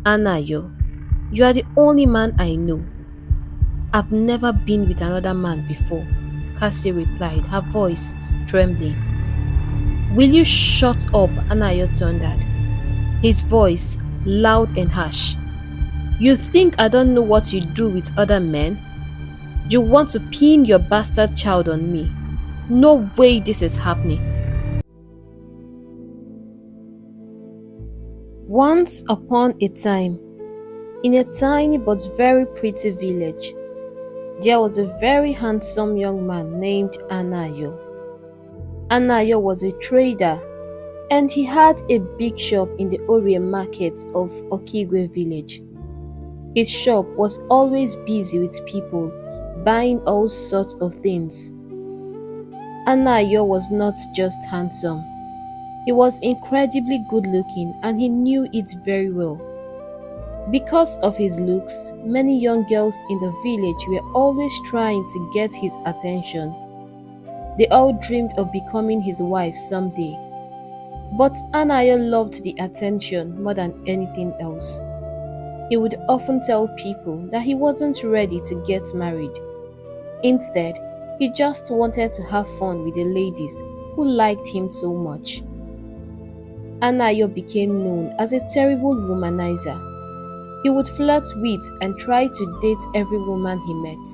Anayo, you are the only man I know. I've never been with another man before, Cassie replied, her voice trembling. Will you shut up? Anayo thundered, his voice loud and harsh. You think I don't know what you do with other men? You want to pin your bastard child on me. No way this is happening. Once upon a time, in a tiny but very pretty village, there was a very handsome young man named Anayo. Anayo was a trader and he had a big shop in the Orie market of Okigwe village. His shop was always busy with people buying all sorts of things. Anayo was not just handsome. He was incredibly good looking and he knew it very well. Because of his looks, many young girls in the village were always trying to get his attention. They all dreamed of becoming his wife someday. But Anayo loved the attention more than anything else. He would often tell people that he wasn't ready to get married. Instead, he just wanted to have fun with the ladies who liked him so much. Anayo became known as a terrible womanizer. He would flirt with and try to date every woman he met,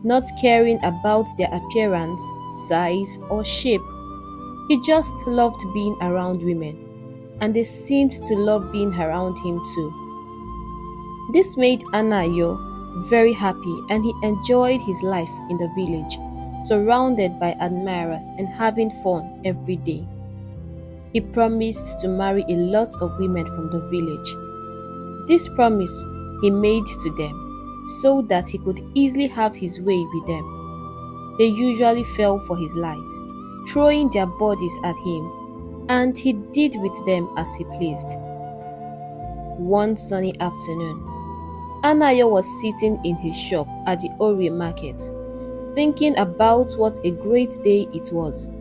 not caring about their appearance, size, or shape. He just loved being around women, and they seemed to love being around him too. This made Anayo very happy and he enjoyed his life in the village, surrounded by admirers and having fun every day. He promised to marry a lot of women from the village. This promise he made to them so that he could easily have his way with them. They usually fell for his lies, throwing their bodies at him, and he did with them as he pleased. One sunny afternoon, Anayo was sitting in his shop at the Orie market, thinking about what a great day it was.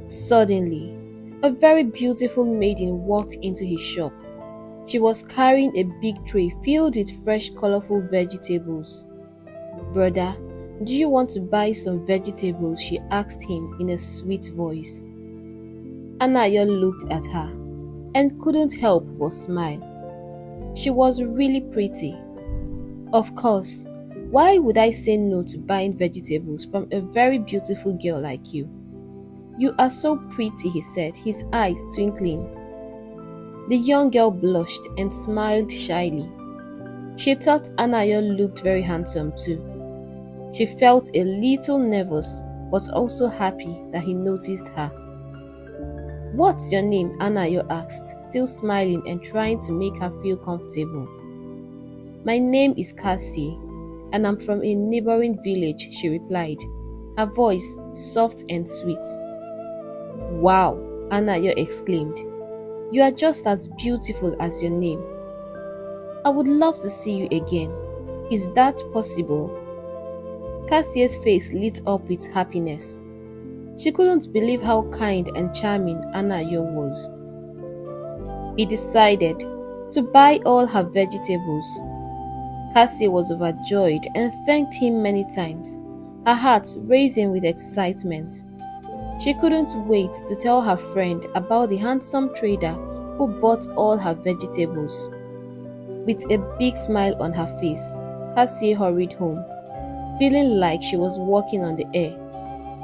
Suddenly, a very beautiful maiden walked into his shop. She was carrying a big tray filled with fresh, colorful vegetables. "Brother, do you want to buy some vegetables?" she asked him in a sweet voice. Anayo looked at her and couldn't help but smile. She was really pretty. Of course, why would I say no to buying vegetables from a very beautiful girl like you? You are so pretty, he said, his eyes twinkling. The young girl blushed and smiled shyly. She thought Anayo looked very handsome too. She felt a little nervous but also happy that he noticed her. "What's your name?" Anayo asked, still smiling and trying to make her feel comfortable. "My name is Cassie, and I'm from a neighboring village," she replied, her voice soft and sweet. "Wow," Anayo exclaimed. "You are just as beautiful as your name. I would love to see you again. Is that possible?" Cassie's face lit up with happiness. She couldn't believe how kind and charming Anayo was. He decided to buy all her vegetables. Cassie was overjoyed and thanked him many times, her heart racing with excitement. She couldn't wait to tell her friend about the handsome trader who bought all her vegetables. With a big smile on her face, Cassie hurried home, feeling like she was walking on the air.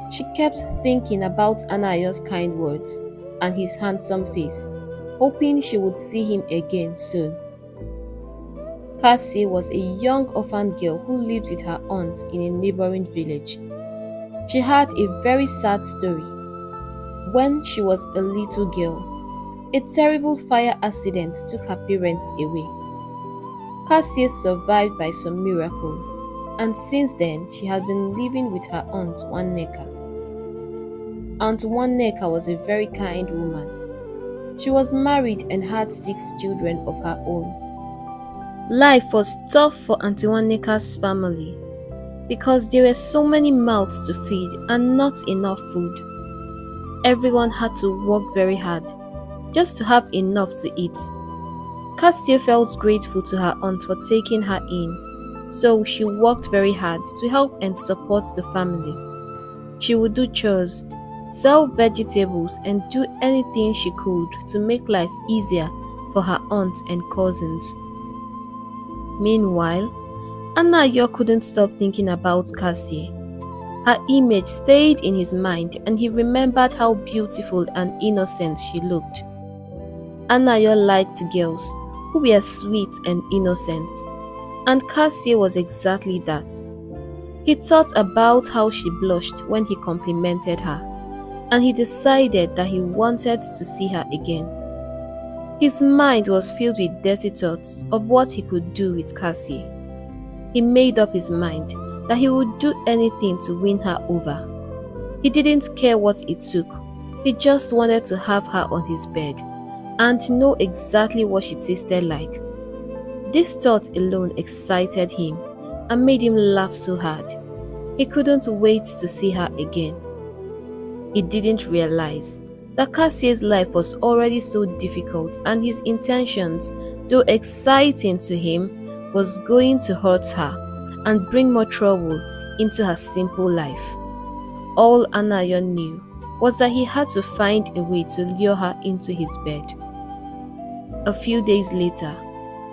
She kept thinking about Anayo's kind words and his handsome face, hoping she would see him again soon. Cassie was a young orphan girl who lived with her aunt in a neighboring village. She had a very sad story. When she was a little girl, a terrible fire accident took her parents away. Cassie survived by some miracle, and since then she had been living with her aunt Nwaneka. Aunt Nwaneka was a very kind woman. She was married and had 6 children of her own. Life was tough for Auntie Nwaneka's family because there were so many mouths to feed and not enough food. Everyone had to work very hard just to have enough to eat. Cassie felt grateful to her aunt for taking her in, so she worked very hard to help and support the family. She would do chores, sell vegetables, and do anything she could to make life easier for her aunts and cousins. Meanwhile, Anayo couldn't stop thinking about Cassie. Her image stayed in his mind and he remembered how beautiful and innocent she looked. Anayo liked girls who were sweet and innocent, and Cassie was exactly that. He thought about how she blushed when he complimented her, and he decided that he wanted to see her again. His mind was filled with dirty thoughts of what he could do with Cassie. He made up his mind that he would do anything to win her over. He didn't care what it took, he just wanted to have her on his bed and know exactly what she tasted like. This thought alone excited him and made him laugh so hard. He couldn't wait to see her again. He didn't realize that Cassie's life was already so difficult and his intentions, though exciting to him, was going to hurt her and bring more trouble into her simple life. All Anayo knew was that he had to find a way to lure her into his bed. A few days later,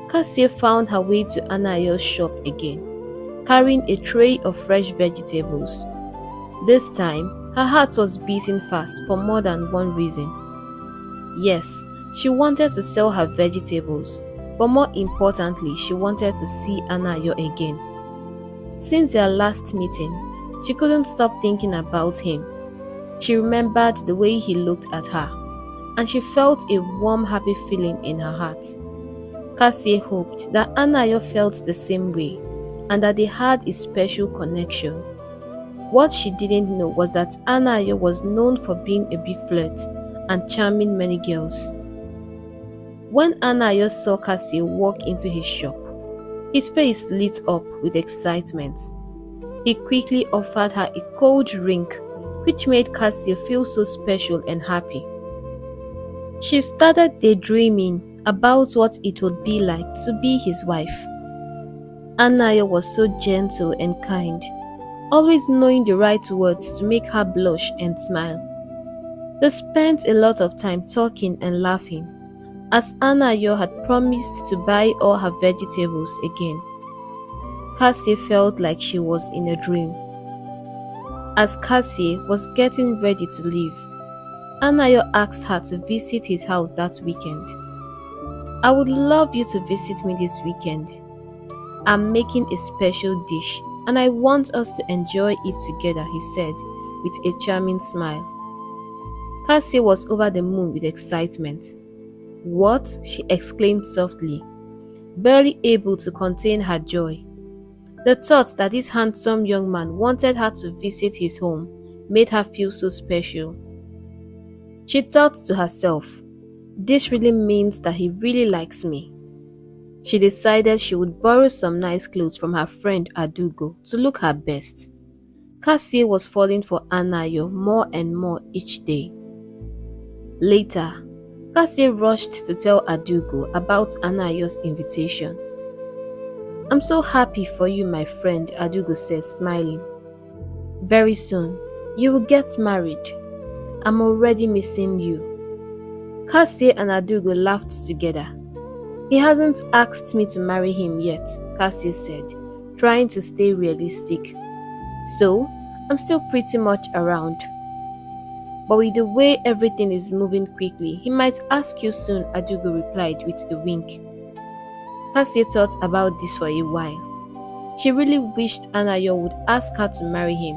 Cassie found her way to Anayo's shop again, carrying a tray of fresh vegetables. This time, her heart was beating fast for more than one reason. Yes, she wanted to sell her vegetables, but more importantly, she wanted to see Anayo again. Since their last meeting, she couldn't stop thinking about him. She remembered the way he looked at her, and she felt a warm, happy feeling in her heart. Cassie hoped that Anayo felt the same way, and that they had a special connection. What she didn't know was that Anayo was known for being a big flirt and charming many girls. When Anayo saw Cassie walk into his shop, his face lit up with excitement. He quickly offered her a cold drink, which made Cassie feel so special and happy. She started daydreaming about what it would be like to be his wife. Anayo was so gentle and kind, always knowing the right words to make her blush and smile. They spent a lot of time talking and laughing, as Anayo had promised to buy all her vegetables again. Cassie felt like she was in a dream. As Cassie was getting ready to leave, Anayo asked her to visit his house that weekend. "I would love you to visit me this weekend. I'm making a special dish and I want us to enjoy it together," he said with a charming smile. Cassie was over the moon with excitement. "What?" she exclaimed softly, barely able to contain her joy. The thought that this handsome young man wanted her to visit his home made her feel so special. She thought to herself, "This really means that he really likes me." She decided she would borrow some nice clothes from her friend Adugo to look her best. Cassie was falling for Anayo more and more each day. Later, Cassie rushed to tell Adugo about Anayo's invitation. "I'm so happy for you, my friend," Adugo said, smiling. "Very soon, you will get married. I'm already missing you." Cassie and Adugo laughed together. "He hasn't asked me to marry him yet," Cassie said, trying to stay realistic. "So, I'm still pretty much around. But with the way everything is moving quickly, he might ask you soon," Adugo replied with a wink. Cassie thought about this for a while. She really wished Anayo would ask her to marry him.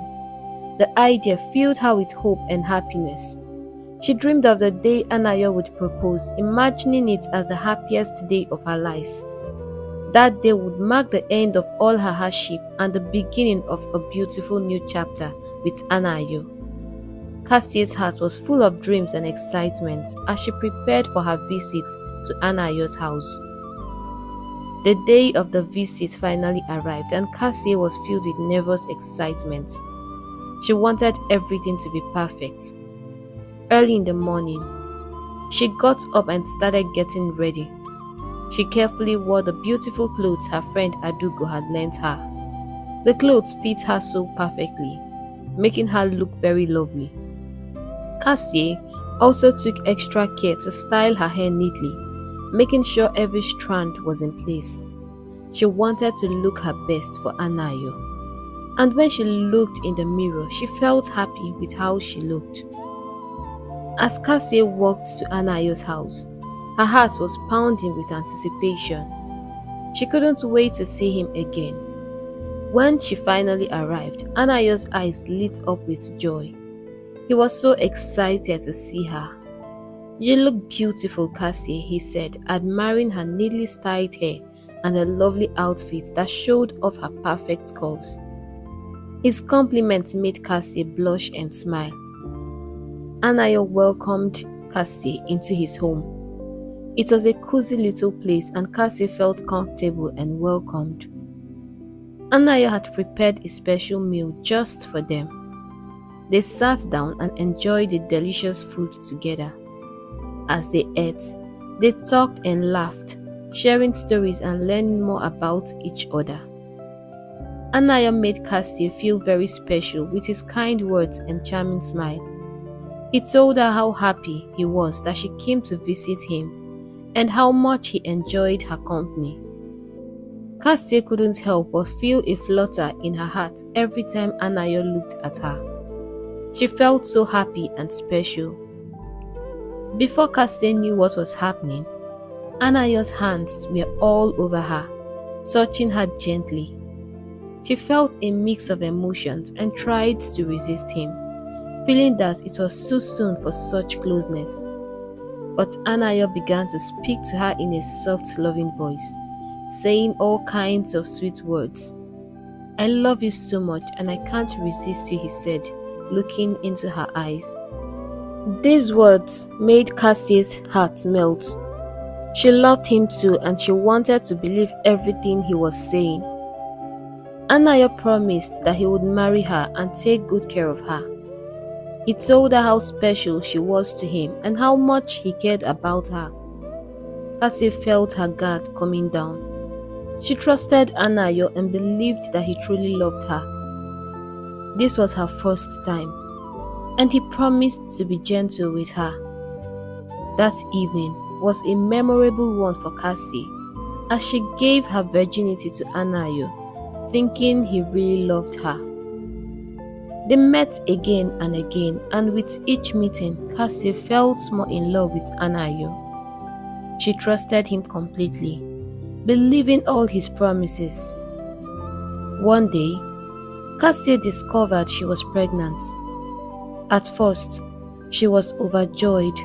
The idea filled her with hope and happiness. She dreamed of the day Anayo would propose, imagining it as the happiest day of her life. That day would mark the end of all her hardship and the beginning of a beautiful new chapter with Anayo. Cassie's heart was full of dreams and excitement as she prepared for her visit to Anayo's house. The day of the visit finally arrived and Cassie was filled with nervous excitement. She wanted everything to be perfect. Early in the morning, she got up and started getting ready. She carefully wore the beautiful clothes her friend Adugo had lent her. The clothes fit her so perfectly, making her look very lovely. Cassie also took extra care to style her hair neatly, making sure every strand was in place. She wanted to look her best for Anayo. And when she looked in the mirror, she felt happy with how she looked. As Cassie walked to Anayo's house, her heart was pounding with anticipation. She couldn't wait to see him again. When she finally arrived, Anayo's eyes lit up with joy. He was so excited to see her. "You look beautiful, Cassie," he said, admiring her neatly styled hair and her lovely outfit that showed off her perfect curves. His compliments made Cassie blush and smile. Anayo welcomed Cassie into his home. It was a cozy little place and Cassie felt comfortable and welcomed. Anayo had prepared a special meal just for them. They sat down and enjoyed the delicious food together. As they ate, they talked and laughed, sharing stories and learning more about each other. Anayo made Cassie feel very special with his kind words and charming smile. He told her how happy he was that she came to visit him and how much he enjoyed her company. Cassie couldn't help but feel a flutter in her heart every time Anayo looked at her. She felt so happy and special. Before Cassie knew what was happening, Anayo's hands were all over her, touching her gently. She felt a mix of emotions and tried to resist him, feeling that it was too soon for such closeness. But Anayo began to speak to her in a soft, loving voice, saying all kinds of sweet words. "I love you so much and I can't resist you," he said, looking into her eyes. These words made Cassie's heart melt. She loved him too and she wanted to believe everything he was saying. Anayo promised that he would marry her and take good care of her. He told her how special she was to him and how much he cared about her. Cassie felt her guard coming down. She trusted Anayo and believed that he truly loved her. This was her first time, and he promised to be gentle with her. That evening was a memorable one for Cassie, as she gave her virginity to Anayo, thinking he really loved her. They met again and again, and with each meeting, Cassie felt more in love with Anayo. She trusted him completely, believing all his promises. One day, Cassie discovered she was pregnant. At first, she was overjoyed.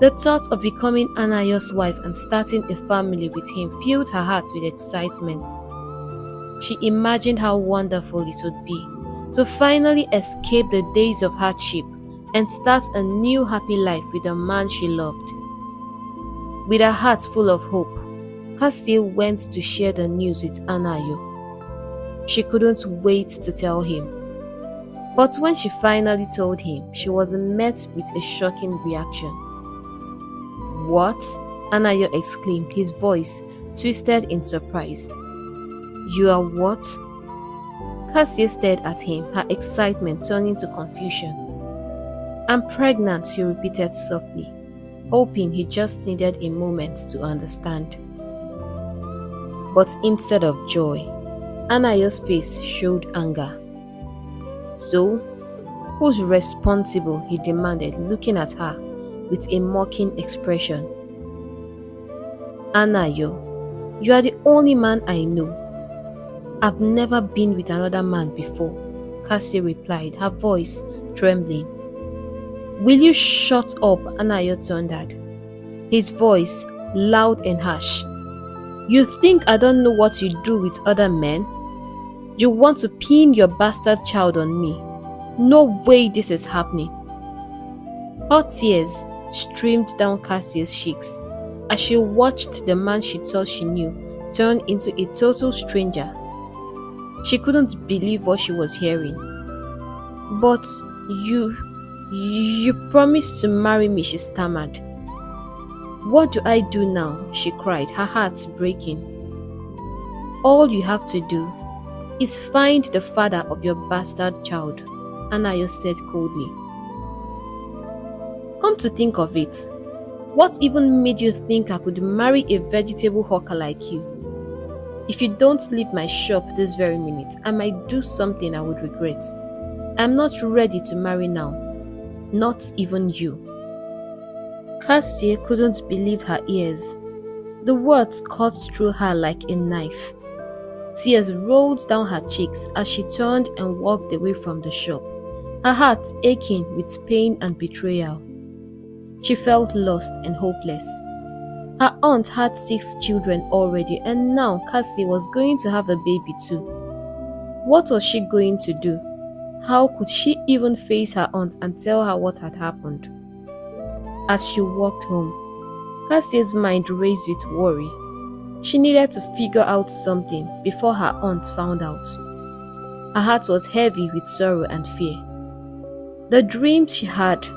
The thought of becoming Anayo's wife and starting a family with him filled her heart with excitement. She imagined how wonderful it would be to finally escape the days of hardship and start a new happy life with the man she loved. With her heart full of hope, Cassie went to share the news with Anayo. She couldn't wait to tell him. But when she finally told him, she was met with a shocking reaction. "What?" Anayo exclaimed, his voice twisted in surprise. "You are what?" Cassie stared at him, her excitement turning to confusion. "I'm pregnant," she repeated softly, hoping he just needed a moment to understand. But instead of joy, Anayo's face showed anger. "So, who's responsible?" he demanded, looking at her with a mocking expression. "Anayo, you are the only man I know. I've never been with another man before," Cassie replied, her voice trembling. "Will you shut up?" Anayo thundered, his voice loud and harsh. "You think I don't know what you do with other men? You want to pin your bastard child on me. No way this is happening." Hot tears streamed down Cassie's cheeks as she watched the man she thought she knew turn into a total stranger. She couldn't believe what she was hearing. "But you promised to marry me," she stammered. "What do I do now?" she cried, her heart breaking. "All you have to do is find the father of your bastard child," Anayo said coldly. "Come to think of it, what even made you think I could marry a vegetable hawker like you? If you don't leave my shop this very minute, I might do something I would regret. I'm not ready to marry now, not even you." Cassie couldn't believe her ears. The words cut through her like a knife. Tears rolled down her cheeks as she turned and walked away from the shop, her heart aching with pain and betrayal. She felt lost and hopeless. Her aunt had 6 children already, and now Cassie was going to have a baby too. What was she going to do? How could she even face her aunt and tell her what had happened? As she walked home, Cassie's mind raced with worry. She needed to figure out something before her aunt found out. Her heart was heavy with sorrow and fear. The dreams she had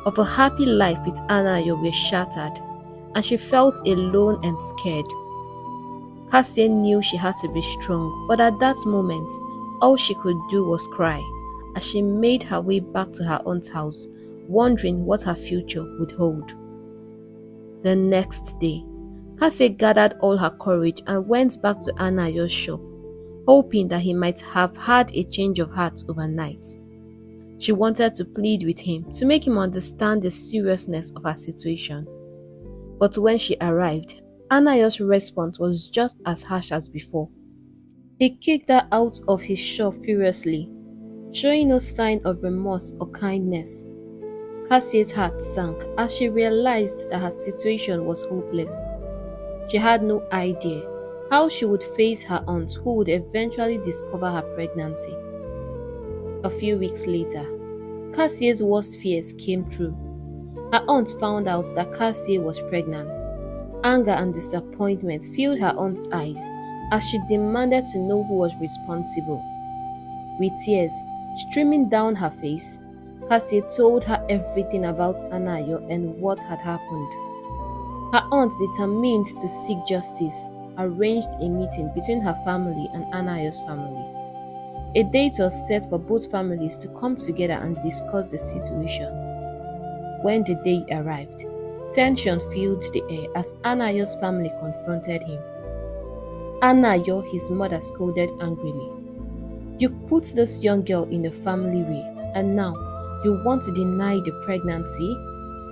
of a happy life with Anayo were shattered, and she felt alone and scared. Cassie knew she had to be strong, but at that moment, all she could do was cry as she made her way back to her aunt's house, wondering what her future would hold. The next day, Cassie gathered all her courage and went back to Anayo's shop, hoping that he might have had a change of heart overnight. She wanted to plead with him to make him understand the seriousness of her situation. But when she arrived, Anayo's response was just as harsh as before. He kicked her out of his shop furiously, showing no sign of remorse or kindness. Cassie's heart sank as she realized that her situation was hopeless. She had no idea how she would face her aunt, who would eventually discover her pregnancy. A few weeks later, Cassie's worst fears came true. Her aunt found out that Cassie was pregnant. Anger and disappointment filled her aunt's eyes as she demanded to know who was responsible. With tears streaming down her face, Cassie told her everything about Anayo and what had happened. Her aunt, determined to seek justice, arranged a meeting between her family and Anayo's family. A date was set for both families to come together and discuss the situation. When the day arrived, tension filled the air as Anayo's family confronted him. Anayo, his mother, scolded angrily. "You put this young girl in the family way, and now you want to deny the pregnancy?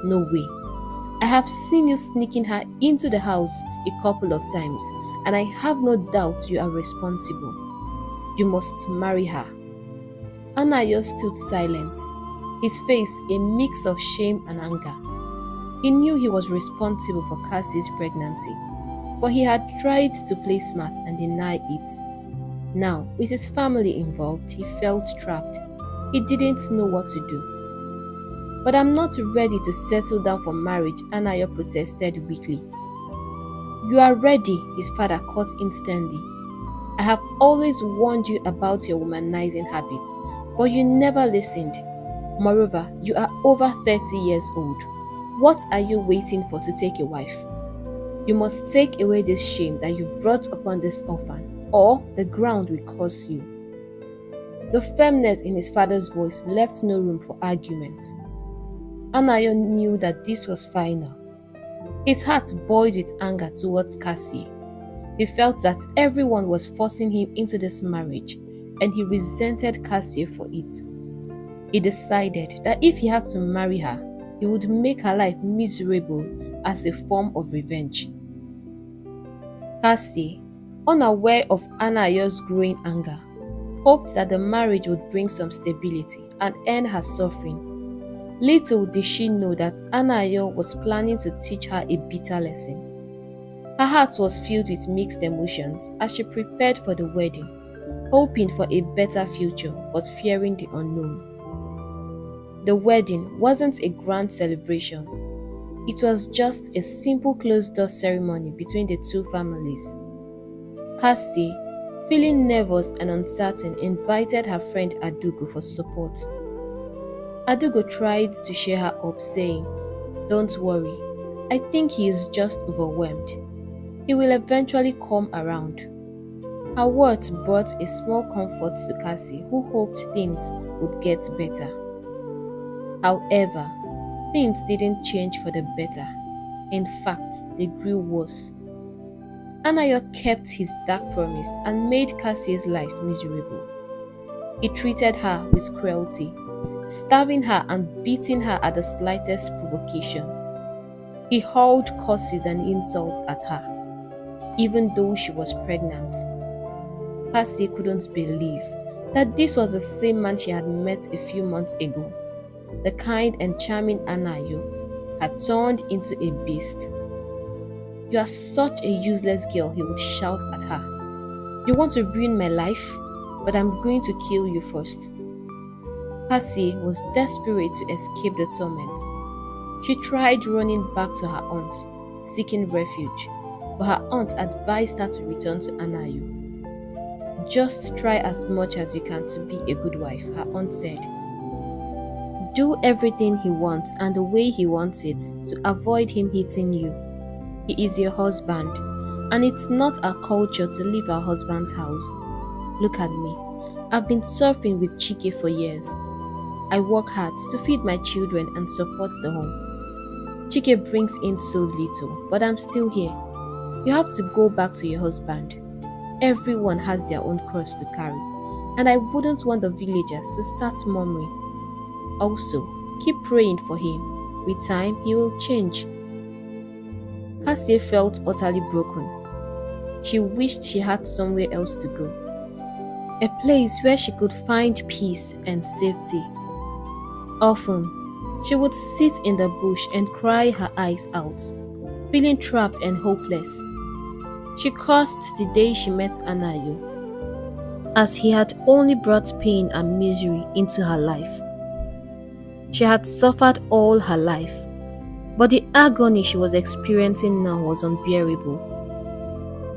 No way. I have seen you sneaking her into the house a couple of times, and I have no doubt you are responsible. You must marry her." Anayo stood silent, his face a mix of shame and anger. He knew he was responsible for Cassie's pregnancy, but he had tried to play smart and deny it. Now, with his family involved, he felt trapped. He didn't know what to do. "But I'm not ready to settle down for marriage," Anayo protested weakly. "You are ready," his father cut instantly. "I have always warned you about your womanizing habits, but you never listened. Moreover, you are over 30 years old. What are you waiting for to take a wife? You must take away this shame that you brought upon this orphan, or the ground will curse you." The firmness in his father's voice left no room for arguments. Anayo knew that this was final. His heart boiled with anger towards Cassie. He felt that everyone was forcing him into this marriage, and he resented Cassie for it. He decided that if he had to marry her, he would make her life miserable as a form of revenge. Cassie, unaware of Anayo's growing anger, hoped that the marriage would bring some stability and end her suffering. Little did she know that Anayo was planning to teach her a bitter lesson. Her heart was filled with mixed emotions as she prepared for the wedding, hoping for a better future but fearing the unknown. The wedding wasn't a grand celebration. It was just a simple closed-door ceremony between the two families. Cassie, feeling nervous and uncertain, invited her friend Adugo for support. Adugo tried to cheer her up, saying, "Don't worry, I think he is just overwhelmed. He will eventually come around." Her words brought a small comfort to Cassie, who hoped things would get better. However, things didn't change for the better. In fact, they grew worse. Anayo kept his dark promise and made Cassie's life miserable. He treated her with cruelty, starving her and beating her at the slightest provocation. He hurled curses and insults at her, even though she was pregnant. Cassie couldn't believe that this was the same man she had met a few months ago. The kind and charming Anayo had turned into a beast. "You are such a useless girl," he would shout at her. "You want to ruin my life? But I'm going to kill you first." Cassie was desperate to escape the torment. She tried running back to her aunt, seeking refuge, but her aunt advised her to return to Anayo. "Just try as much as you can to be a good wife," her aunt said. "Do everything he wants and the way he wants it to avoid him hitting you. He is your husband, and it's not our culture to leave our husband's house. Look at me. I've been surfing with Chike for years. I work hard to feed my children and support the home. Chike brings in so little, but I'm still here. You have to go back to your husband. Everyone has their own cross to carry, and I wouldn't want the villagers to start murmuring. Also, keep praying for him. With time, he will change." Cassie felt utterly broken. She wished she had somewhere else to go, a place where she could find peace and safety. Often, she would sit in the bush and cry her eyes out, feeling trapped and hopeless. She cursed the day she met Anayo, as he had only brought pain and misery into her life. She had suffered all her life, but the agony she was experiencing now was unbearable.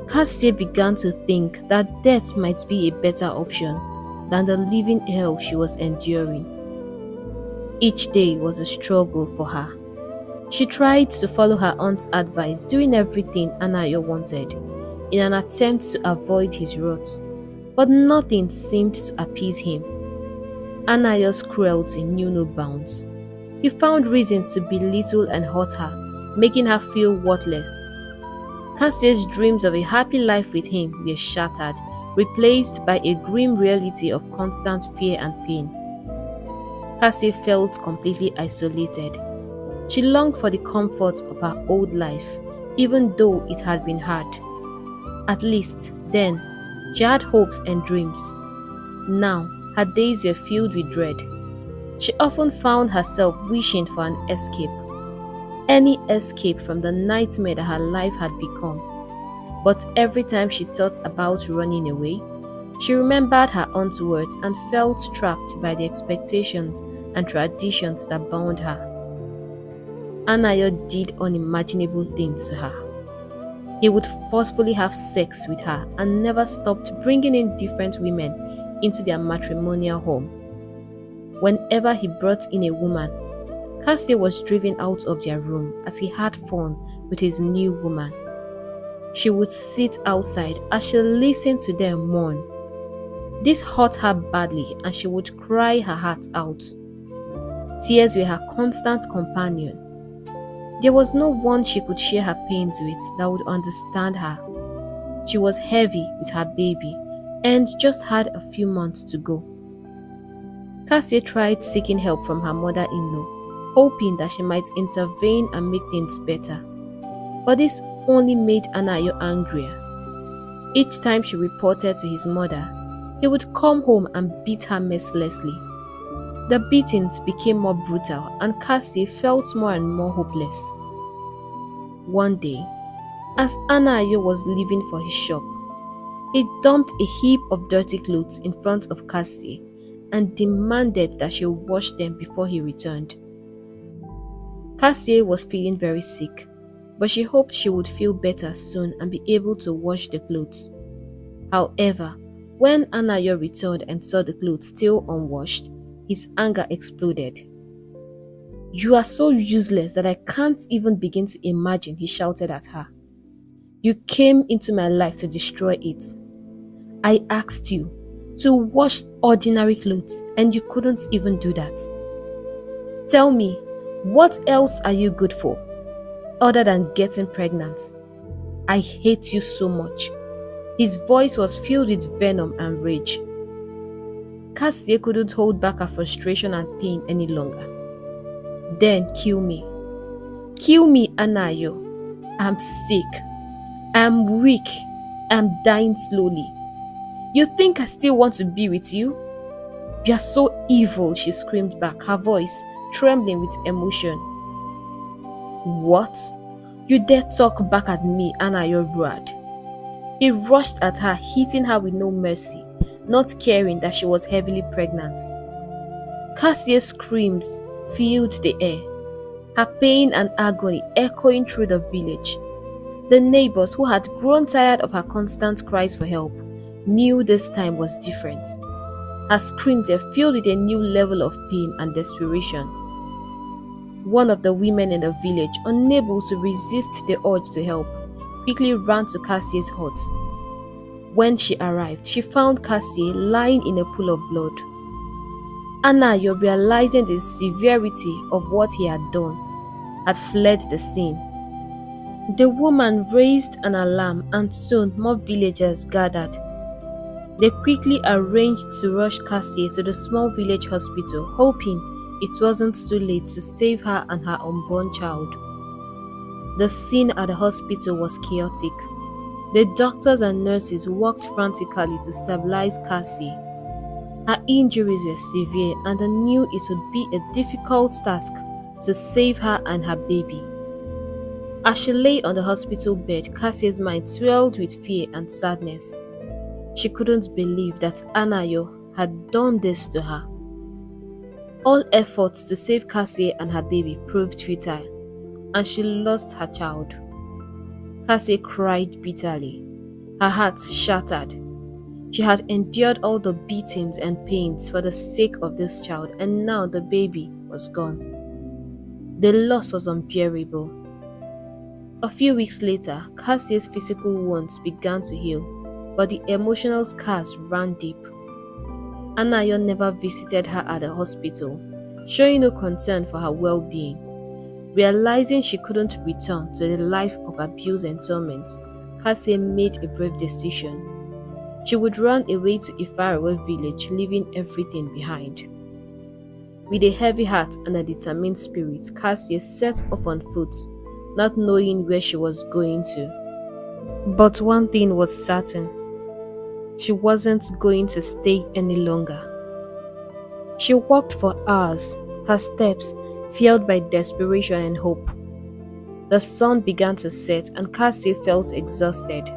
Cassie began to think that death might be a better option than the living hell she was enduring. Each day was a struggle for her. She tried to follow her aunt's advice, doing everything Anayo wanted, in an attempt to avoid his wrath, but nothing seemed to appease him. Anayo's cruelty knew no bounds. He found reasons to belittle and hurt her, making her feel worthless. Cassie's dreams of a happy life with him were shattered, replaced by a grim reality of constant fear and pain. Cassie felt completely isolated. She longed for the comfort of her old life, even though it had been hard. At least, then, she had hopes and dreams. Now, her days were filled with dread. She often found herself wishing for an escape. Any escape from the nightmare that her life had become. But every time she thought about running away, she remembered her aunt's words and felt trapped by the expectations and traditions that bound her. Anayo did unimaginable things to her. He would forcefully have sex with her and never stopped bringing in different women into their matrimonial home. Whenever he brought in a woman, Cassie was driven out of their room as he had fun with his new woman. She would sit outside as she listened to them mourn. This hurt her badly and she would cry her heart out. Tears were her constant companion. There was no one she could share her pains with that would understand her. She was heavy with her baby and just had a few months to go. Cassie tried seeking help from her mother-in-law, hoping that she might intervene and make things better. But this only made Anayo angrier. Each time she reported to his mother, he would come home and beat her mercilessly. The beatings became more brutal and Cassie felt more and more hopeless. One day, as Anayo was leaving for his shop, he dumped a heap of dirty clothes in front of Cassie and demanded that she wash them before he returned. Cassie was feeling very sick, but she hoped she would feel better soon and be able to wash the clothes. However, when Anayo returned and saw the clothes still unwashed, his anger exploded. "You are so useless that I can't even begin to imagine," he shouted at her. "You came into my life to destroy it. I asked you to wash ordinary clothes and you couldn't even do that. Tell me, what else are you good for other than getting pregnant? I hate you so much." His voice was filled with venom and rage. Cassie couldn't hold back her frustration and pain any longer. "Then kill me. Kill me, Anayo. I'm sick. I'm weak. I'm dying slowly. You think I still want to be with you? You are so evil," she screamed back, her voice trembling with emotion. "What? You dare talk back at me?" Anayo roared. He rushed at her, hitting her with no mercy, not caring that she was heavily pregnant. Cassie's screams filled the air, her pain and agony echoing through the village. The neighbors, who had grown tired of her constant cries for help, knew this time was different. Her screams were filled with a new level of pain and desperation. One of the women in the village, unable to resist the urge to help, quickly ran to Cassie's hut. When she arrived, she found Cassie lying in a pool of blood. Anayo, realizing the severity of what he had done, had fled the scene. The woman raised an alarm and soon more villagers gathered. They quickly arranged to rush Cassie to the small village hospital, hoping it wasn't too late to save her and her unborn child. The scene at the hospital was chaotic. The doctors and nurses worked frantically to stabilize Cassie. Her injuries were severe and they knew it would be a difficult task to save her and her baby. As she lay on the hospital bed, Cassie's mind swelled with fear and sadness. She couldn't believe that Anayo had done this to her. All efforts to save Cassie and her baby proved futile, and she lost her child. Cassie cried bitterly, her heart shattered. She had endured all the beatings and pains for the sake of this child, and now the baby was gone. The loss was unbearable. A few weeks later, Cassie's physical wounds began to heal, but the emotional scars ran deep. Anayo never visited her at the hospital, showing no concern for her well-being. Realizing she couldn't return to the life of abuse and torment, Cassie made a brave decision. She would run away to a faraway village, leaving everything behind. With a heavy heart and a determined spirit, Cassie set off on foot, not knowing where she was going to. But one thing was certain: she wasn't going to stay any longer. She walked for hours, her steps fueled by desperation and hope. The sun began to set and Cassie felt exhausted.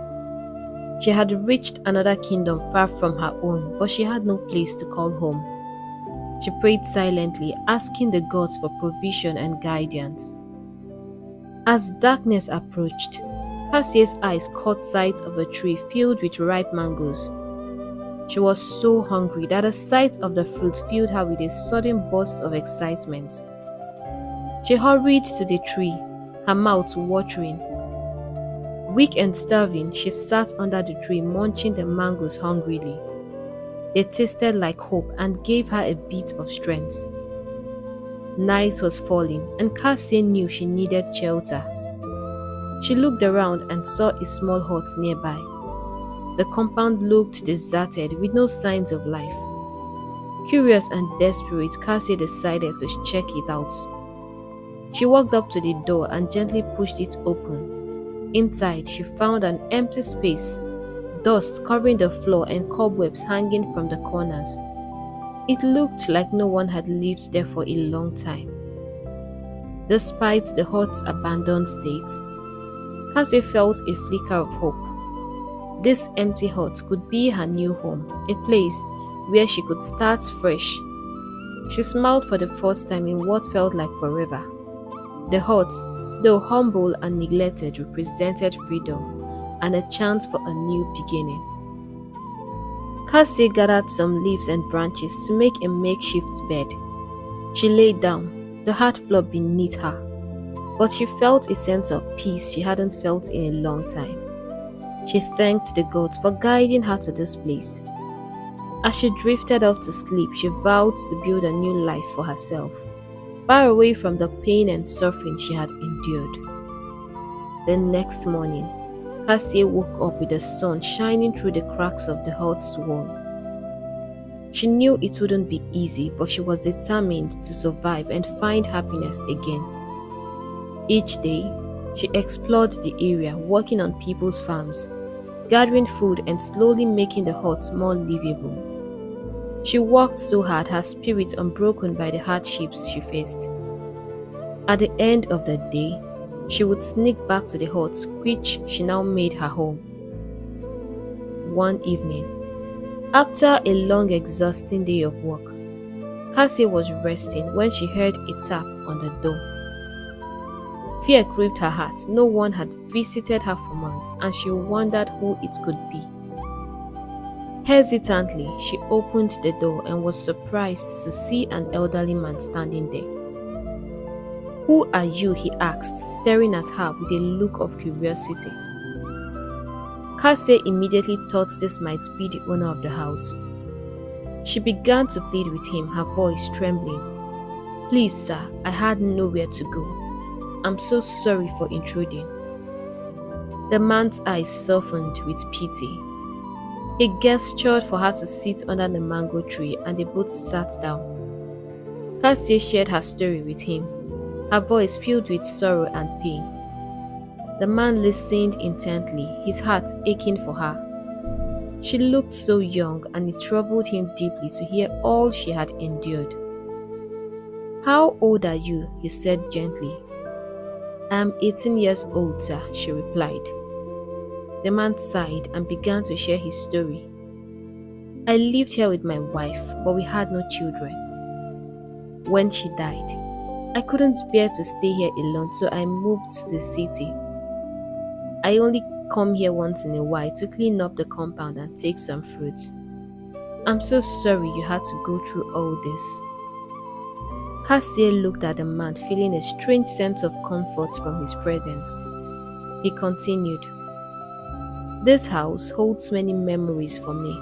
She had reached another kingdom far from her own, but she had no place to call home. She prayed silently, asking the gods for provision and guidance. As darkness approached, Cassie's eyes caught sight of a tree filled with ripe mangoes. She was so hungry that the sight of the fruit filled her with a sudden burst of excitement. She hurried to the tree, her mouth watering. Weak and starving, she sat under the tree munching the mangoes hungrily. They tasted like hope and gave her a bit of strength. Night was falling and Cassie knew she needed shelter. She looked around and saw a small hut nearby. The compound looked deserted with no signs of life. Curious and desperate, Cassie decided to check it out. She walked up to the door and gently pushed it open. Inside, she found an empty space, dust covering the floor and cobwebs hanging from the corners. It looked like no one had lived there for a long time. Despite the hut's abandoned state, Cassie felt a flicker of hope. This empty hut could be her new home, a place where she could start fresh. She smiled for the first time in what felt like forever. The hut, though humble and neglected, represented freedom and a chance for a new beginning. Cassie gathered some leaves and branches to make a makeshift bed. She lay down, the hard floor beneath her, but she felt a sense of peace she hadn't felt in a long time. She thanked the gods for guiding her to this place. As she drifted off to sleep, she vowed to build a new life for herself, far away from the pain and suffering she had endured. The next morning, Cassie woke up with the sun shining through the cracks of the hut's wall. She knew it wouldn't be easy, but she was determined to survive and find happiness again. Each day, she explored the area, working on people's farms, gathering food and slowly making the hut more livable. She worked so hard, her spirit unbroken by the hardships she faced. At the end of the day, she would sneak back to the hut, which she now made her home. One evening, after a long, exhausting day of work, Cassie was resting when she heard a tap on the door. Fear gripped her heart. No one had visited her for months, and she wondered who it could be. Hesitantly, she opened the door and was surprised to see an elderly man standing there. "Who are you?" he asked, staring at her with a look of curiosity. Cassie immediately thought this might be the owner of the house. She began to plead with him, her voice trembling. "Please, sir, I had nowhere to go. I'm so sorry for intruding." The man's eyes softened with pity. He gestured for her to sit under the mango tree, and they both sat down. Cassie shared her story with him, her voice filled with sorrow and pain. The man listened intently, his heart aching for her. She looked so young, and it troubled him deeply to hear all she had endured. "How old are you?" he said gently. "I am 18 years old, sir," she replied. The man sighed and began to share his story. "I lived here with my wife, but we had no children. When she died, I couldn't bear to stay here alone, so I moved to the city. I only come here once in a while to clean up the compound and take some fruits. I'm so sorry you had to go through all this." Cassie looked at the man, feeling a strange sense of comfort from his presence. He continued, "This house holds many memories for me.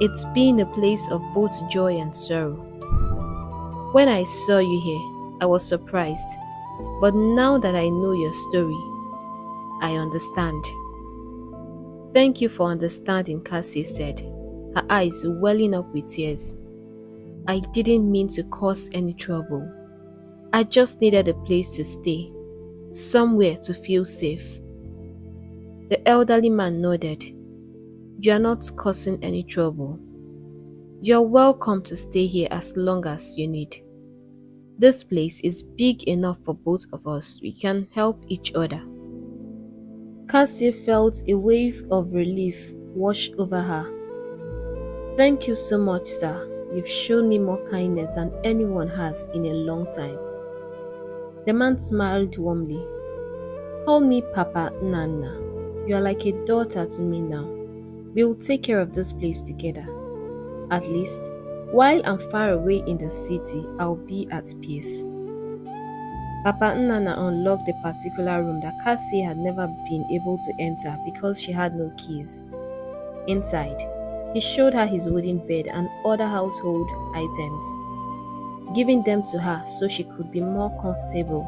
It's been a place of both joy and sorrow. When I saw you here, I was surprised, but now that I know your story, I understand." "Thank you for understanding," Cassie said, her eyes welling up with tears. "I didn't mean to cause any trouble. I just needed a place to stay, somewhere to feel safe." The elderly man nodded. "You are not causing any trouble. You're welcome to stay here as long as you need. This place is big enough for both of us. We can help each other." Cassie felt a wave of relief wash over her. "Thank you so much, sir. You've shown me more kindness than anyone has in a long time." The man smiled warmly. "Call me Papa Nana. You are like a daughter to me now. We will take care of this place together. At least, while I'm far away in the city, I'll be at peace." Papa Nana unlocked the particular room that Cassie had never been able to enter because she had no keys. Inside, he showed her his wooden bed and other household items, giving them to her so she could be more comfortable.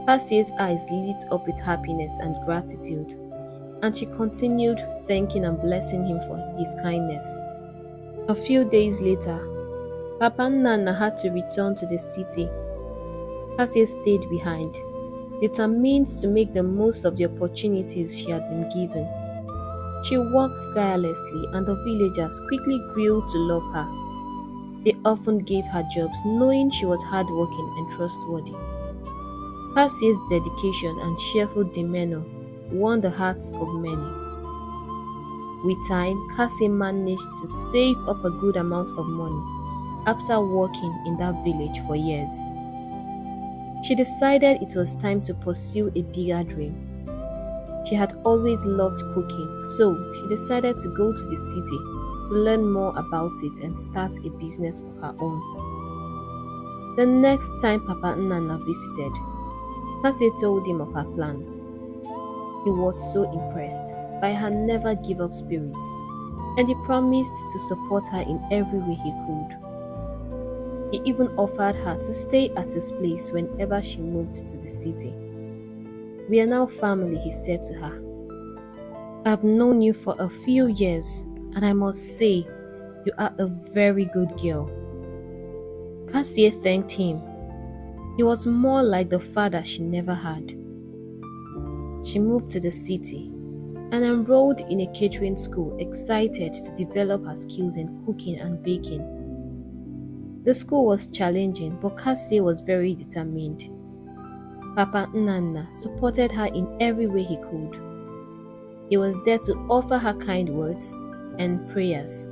Cassie's eyes lit up with happiness and gratitude, and she continued thanking and blessing him for his kindness. A few days later, Papa Nana had to return to the city. Cassie stayed behind, determined to make the most of the opportunities she had been given. She worked tirelessly, and the villagers quickly grew to love her. They often gave her jobs, knowing she was hardworking and trustworthy. Cassie's dedication and cheerful demeanor won the hearts of many. With time, Cassie managed to save up a good amount of money after working in that village for years. She decided it was time to pursue a bigger dream. She had always loved cooking, so she decided to go to the city, to learn more about it and start a business of her own. The next time Papa Nnanna visited, Cassie told him of her plans. He was so impressed by her never give up spirit, and he promised to support her in every way he could. He even offered her to stay at his place whenever she moved to the city. "We are now family," he said to her. "I've known you for a few years, and I must say, you are a very good girl." Cassie thanked him. He was more like the father she never had. She moved to the city and enrolled in a catering school, excited to develop her skills in cooking and baking. The school was challenging, but Cassie was very determined. Papa Nnanna supported her in every way he could. He was there to offer her kind words and prayers.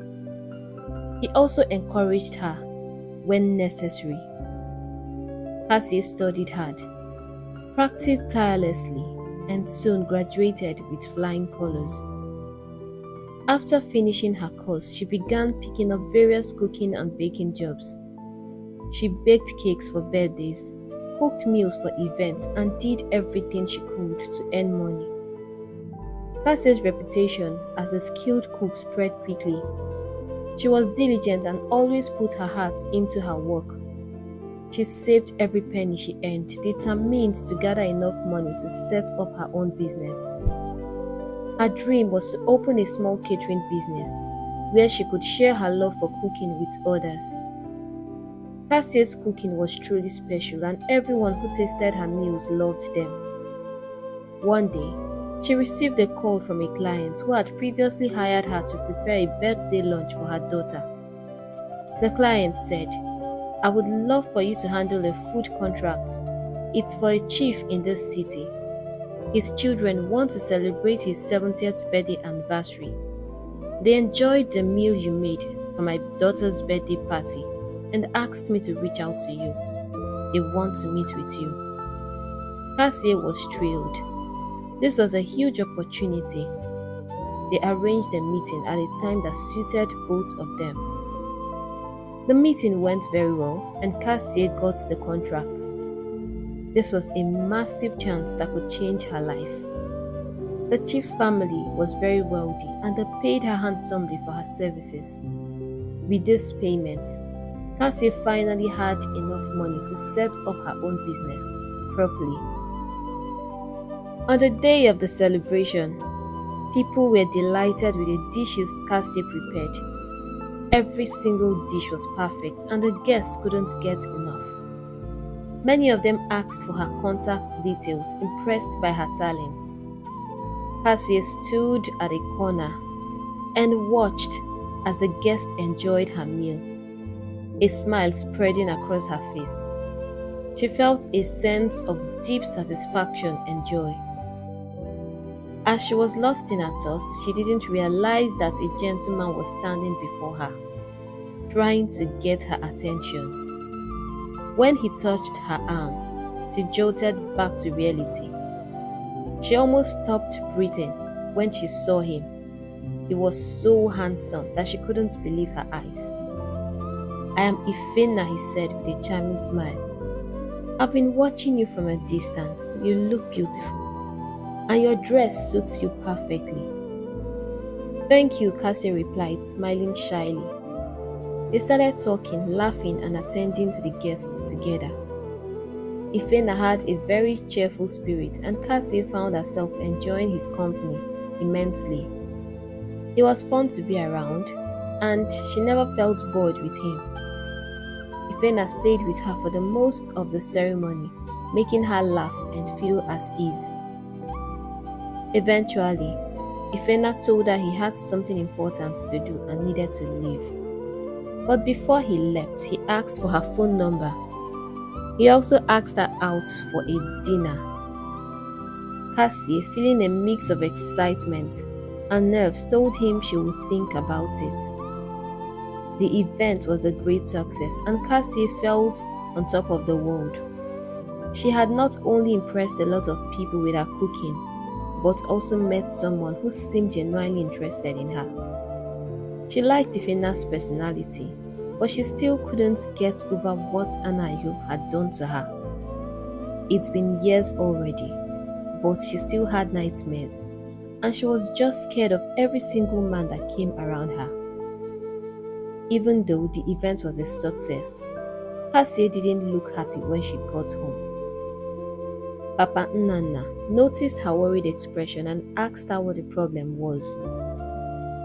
He also encouraged her when necessary. Cassie studied hard, practiced tirelessly, and soon graduated with flying colors. After finishing her course, she began picking up various cooking and baking jobs. She baked cakes for birthdays, cooked meals for events, and did everything she could to earn money. Cassie's reputation as a skilled cook spread quickly. She was diligent and always put her heart into her work. She saved every penny she earned, determined to gather enough money to set up her own business. Her dream was to open a small catering business where she could share her love for cooking with others. Cassie's cooking was truly special, and everyone who tasted her meals loved them. One day, she received a call from a client who had previously hired her to prepare a birthday lunch for her daughter. The client said, "I would love for you to handle a food contract. It's for a chief in this city. His children want to celebrate his 70th birthday anniversary. They enjoyed the meal you made for my daughter's birthday party and asked me to reach out to you. They want to meet with you." Cassie was thrilled. This was a huge opportunity. They arranged a meeting at a time that suited both of them. The meeting went very well, and Cassie got the contract. This was a massive chance that could change her life. The chief's family was very wealthy, and they paid her handsomely for her services. With this payment, Cassie finally had enough money to set up her own business properly. On the day of the celebration, people were delighted with the dishes Cassie prepared. Every single dish was perfect, and the guests couldn't get enough. Many of them asked for her contact details, impressed by her talents. Cassie stood at a corner and watched as the guests enjoyed her meal, a smile spreading across her face. She felt a sense of deep satisfaction and joy. As she was lost in her thoughts, she didn't realize that a gentleman was standing before her, trying to get her attention. When he touched her arm, she jolted back to reality. She almost stopped breathing when she saw him. He was so handsome that she couldn't believe her eyes. "I am Ifena," he said with a charming smile. "I've been watching you from a distance. You look beautiful, and your dress suits you perfectly." "Thank you," Cassie replied, smiling shyly. They started talking, laughing, and attending to the guests together. Ifena had a very cheerful spirit, and Cassie found herself enjoying his company immensely. He was fun to be around, and she never felt bored with him. Ifena stayed with her for the most of the ceremony, making her laugh and feel at ease. Eventually, Ifena told her he had something important to do and needed to leave. But before he left, he asked for her phone number. He also asked her out for a dinner. Cassie, feeling a mix of excitement and nerves, told him she would think about it. The event was a great success, and Cassie felt on top of the world. She had not only impressed a lot of people with her cooking, but also met someone who seemed genuinely interested in her. She liked Ifena's personality. but she still couldn't get over what Anayo had done to her. It's been years already, but she still had nightmares, and she was just scared of every single man that came around her. Even though the event was a success, Cassie didn't look happy when she got home. Papa Nnanna noticed her worried expression and asked her what the problem was.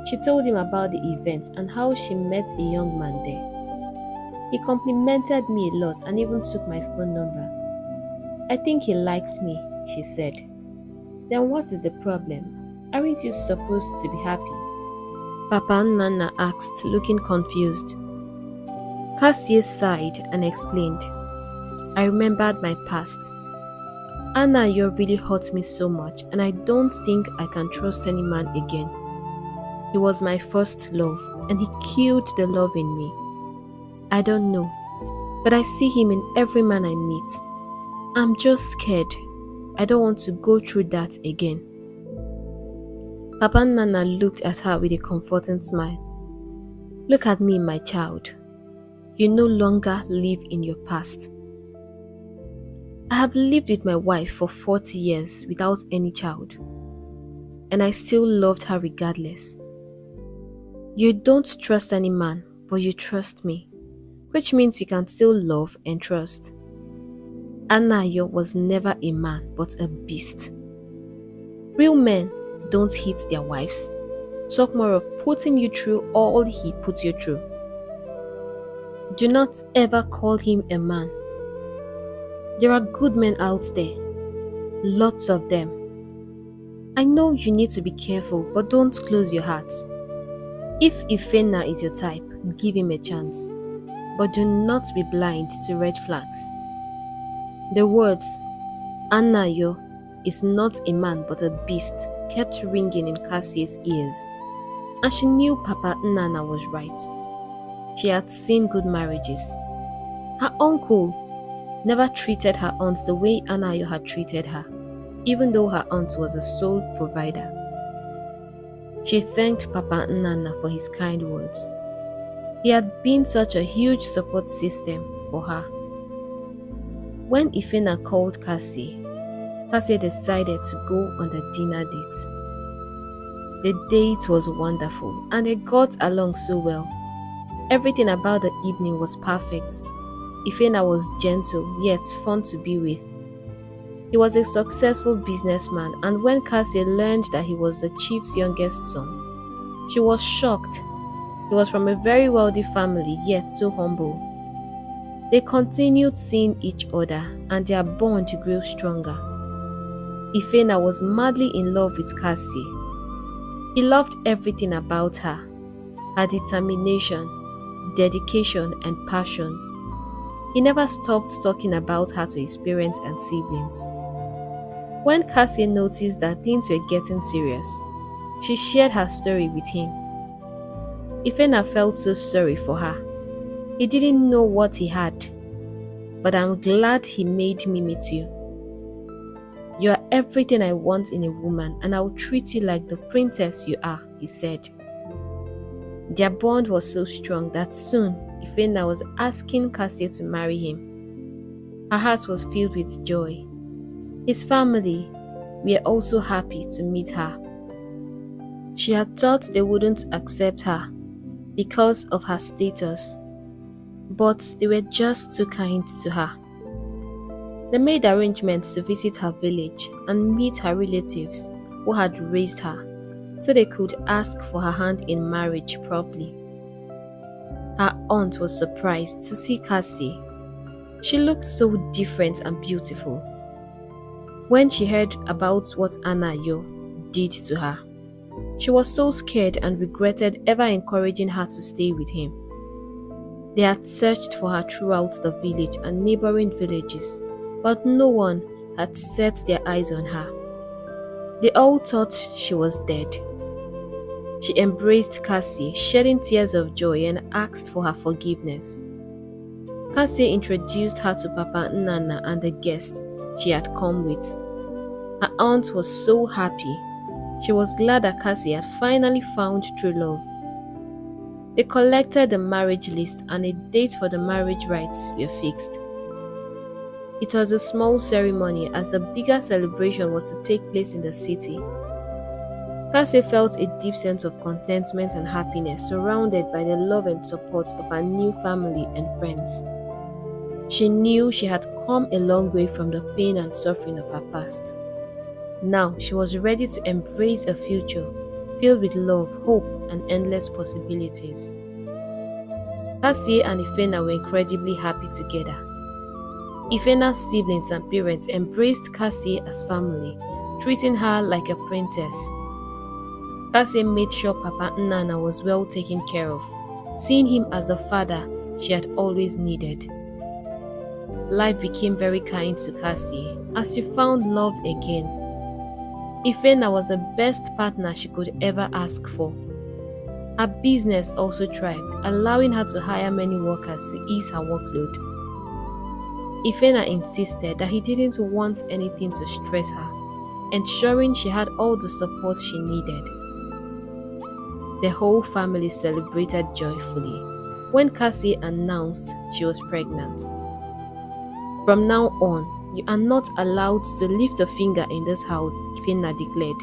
She told him about the event and how she met a young man there. He complimented me a lot and even took my phone number. "I think he likes me," she said. "Then what is the problem? Aren't you supposed to be happy?" Papa Nnanna asked, looking confused. Cassie sighed and explained, "I remembered my past. Anayo really hurt me so much, and I don't think I can trust any man again. He was my first love, and he killed the love in me. I don't know, but I see him in every man I meet. I'm just scared. I don't want to go through that again." Papa Nnanna looked at her with a comforting smile. "Look at me, my child. You no longer live in your past. I have lived with my wife for 40 years without any child, and I still loved her regardless. You don't trust any man, but you trust me, which means you can still love and trust. Anayo was never a man, but a beast. Real men don't hit their wives. Talk more of putting you through all he put you through. Do not ever call him a man. There are good men out there, lots of them. I know you need to be careful, but don't close your heart. If Ifena is your type, give him a chance, but do not be blind to red flags." The words, "Anayo is not a man but a beast," kept ringing in Cassie's ears, and she knew Papa Nnanna was right. She had seen good marriages. Her uncle never treated her aunt the way Anayo had treated her, even though her aunt was the sole provider. She thanked Papa Nnanna for his kind words. He had been such a huge support system for her. When Ifena called Cassie decided to go on the dinner date. The date was wonderful, and they got along so well. Everything about the evening was perfect. Ifena was gentle yet fun to be with. He was a successful businessman, and when Cassie learned that he was the chief's youngest son, she was shocked. He was from a very wealthy family, yet so humble. They continued seeing each other, and their bond grew stronger. Ifena was madly in love with Cassie. He loved everything about her, her determination, dedication, and passion. He never stopped talking about her to his parents and siblings. When Cassie noticed that things were getting serious, she shared her story with him. Ifena felt so sorry for her. He didn't know what he had, but I'm glad he made me meet you. You are everything I want in a woman, and I'll treat you like the princess you are, he said. Their bond was so strong that soon Ifena was asking Cassie to marry him. Her heart was filled with joy. His family were also happy to meet her. She had thought they wouldn't accept her because of her status, but they were just too kind to her. They made arrangements to visit her village and meet her relatives who had raised her, so they could ask for her hand in marriage properly. Her aunt was surprised to see Cassie. She looked so different and beautiful. When she heard about what Anayo did to her, she was so scared and regretted ever encouraging her to stay with him. They had searched for her throughout the village and neighboring villages, but no one had set their eyes on her. They all thought she was dead. She embraced Cassie, shedding tears of joy, and asked for her forgiveness. Cassie introduced her to Papa Nnanna and the guest she had come with. Her aunt was so happy. She was glad that Cassie had finally found true love. They collected the marriage list and a date for the marriage rites were fixed. It was a small ceremony as the bigger celebration was to take place in the city. Cassie felt a deep sense of contentment and happiness surrounded by the love and support of her new family and friends. She knew she had come a long way from the pain and suffering of her past. Now she was ready to embrace a future filled with love, hope, and endless possibilities. Cassie and Ifena were incredibly happy together. Ifena's siblings and parents embraced Cassie as family, treating her like a princess. Cassie made sure Papa Nnanna was well taken care of, seeing him as the father she had always needed. Life became very kind to Cassie as she found love again. Ifena was the best partner she could ever ask for. Her business also thrived, allowing her to hire many workers to ease her workload. Ifena insisted that he didn't want anything to stress her, ensuring she had all the support she needed. The whole family celebrated joyfully when Cassie announced she was pregnant. From now on, you are not allowed to lift a finger in this house, Ifena declared.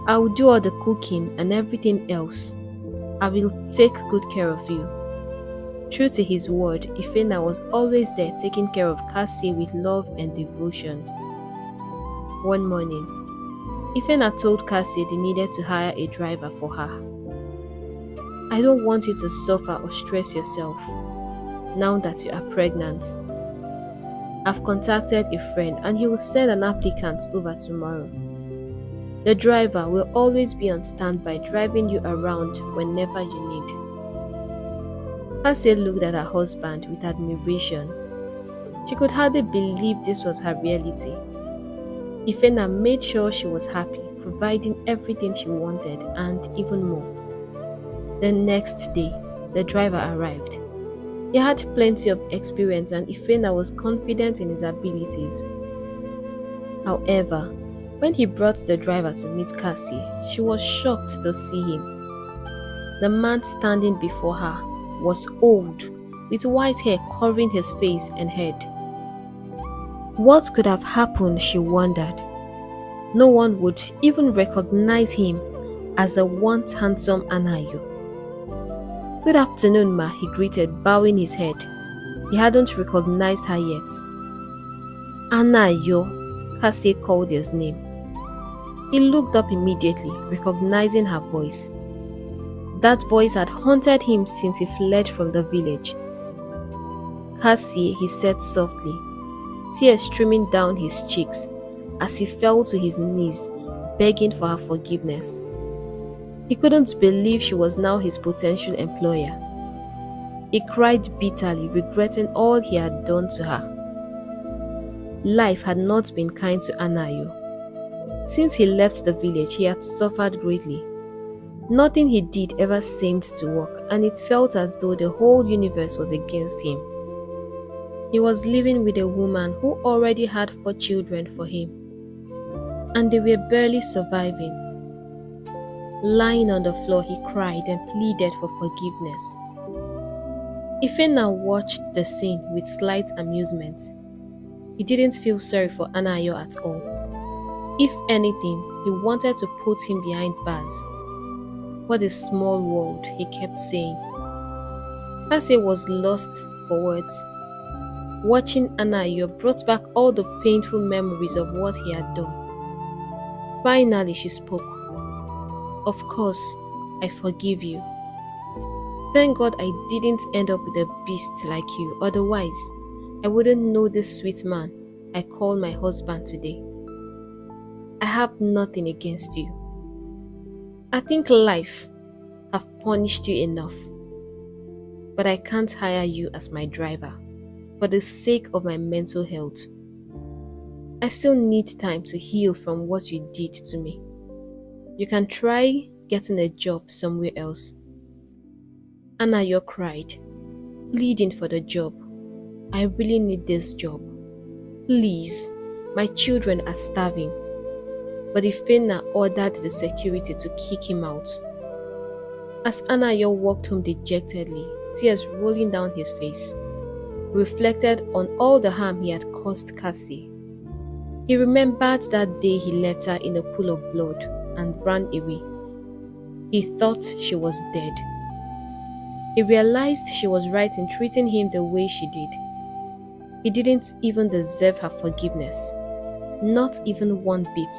I will do all the cooking and everything else. I will take good care of you. True to his word, Ifena was always there taking care of Cassie with love and devotion. One morning, Ifena told Cassie they needed to hire a driver for her. I don't want you to suffer or stress yourself now that you are pregnant. I've contacted a friend and he will send an applicant over tomorrow. The driver will always be on standby driving you around whenever you need. Cassie looked at her husband with admiration. She could hardly believe this was her reality. Ifena made sure she was happy, providing everything she wanted and even more. The next day, the driver arrived. He had plenty of experience and Ifena was confident in his abilities. However, when he brought the driver to meet Cassie, she was shocked to see him. The man standing before her was old, with white hair covering his face and head. What could have happened, she wondered. No one would even recognize him as the once handsome Anayo. Good afternoon, ma, he greeted, bowing his head. He hadn't recognized her yet. Anayo, Cassie called his name. He looked up immediately, recognizing her voice. That voice had haunted him since he fled from the village. Cassie, he said softly, tears streaming down his cheeks as he fell to his knees, begging for her forgiveness. He couldn't believe she was now his potential employer. He cried bitterly, regretting all he had done to her. Life had not been kind to Anayo. Since he left the village, he had suffered greatly. Nothing he did ever seemed to work, and it felt as though the whole universe was against him. He was living with a woman who already had 4 children for him, and they were barely surviving. Lying on the floor, he cried and pleaded for forgiveness. Ifena watched the scene with slight amusement. He didn't feel sorry for Anayo at all. If anything, he wanted to put him behind bars. What a small world, he kept saying. Cassie was lost for words. Watching Anayo brought back all the painful memories of what he had done. Finally, she spoke. Of course, I forgive you. Thank God I didn't end up with a beast like you, otherwise, I wouldn't know this sweet man I call my husband today. I have nothing against you. I think life have punished you enough, but I can't hire you as my driver for the sake of my mental health. I still need time to heal from what you did to me. You can try getting a job somewhere else. Anayo cried, pleading for the job. I really need this job. Please, my children are starving. But Ifena ordered the security to kick him out. As Anayo walked home dejectedly, tears rolling down his face, he reflected on all the harm he had caused Cassie. He remembered that day he left her in a pool of blood and ran away. He thought she was dead. He realized she was right in treating him the way she did. He didn't even deserve her forgiveness, not even one bit.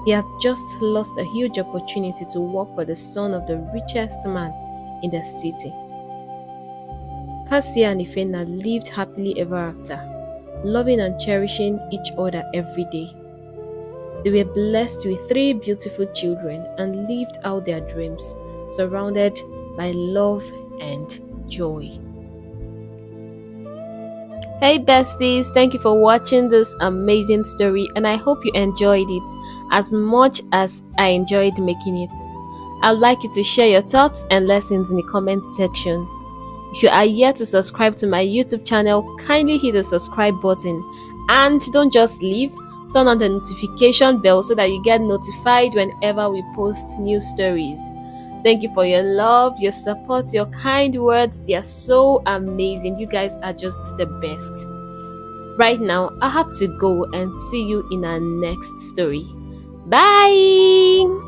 He had just lost a huge opportunity to work for the son of the richest man in the city. Cassia and Ifena lived happily ever after, loving and cherishing each other every day. They were blessed with 3 beautiful children and lived out their dreams, surrounded by love and joy. Hey besties, thank you for watching this amazing story, and I hope you enjoyed it as much as I enjoyed making it. I'd like you to share your thoughts and lessons in the comment section. If you are yet to subscribe to my YouTube channel, kindly hit the subscribe button, and don't just leave, turn on the notification bell so that you get notified whenever we post new stories. Thank you for your love, your support, your kind words. They are so amazing. You guys are just the best. Right now, I have to go and see you in our next story. Bye!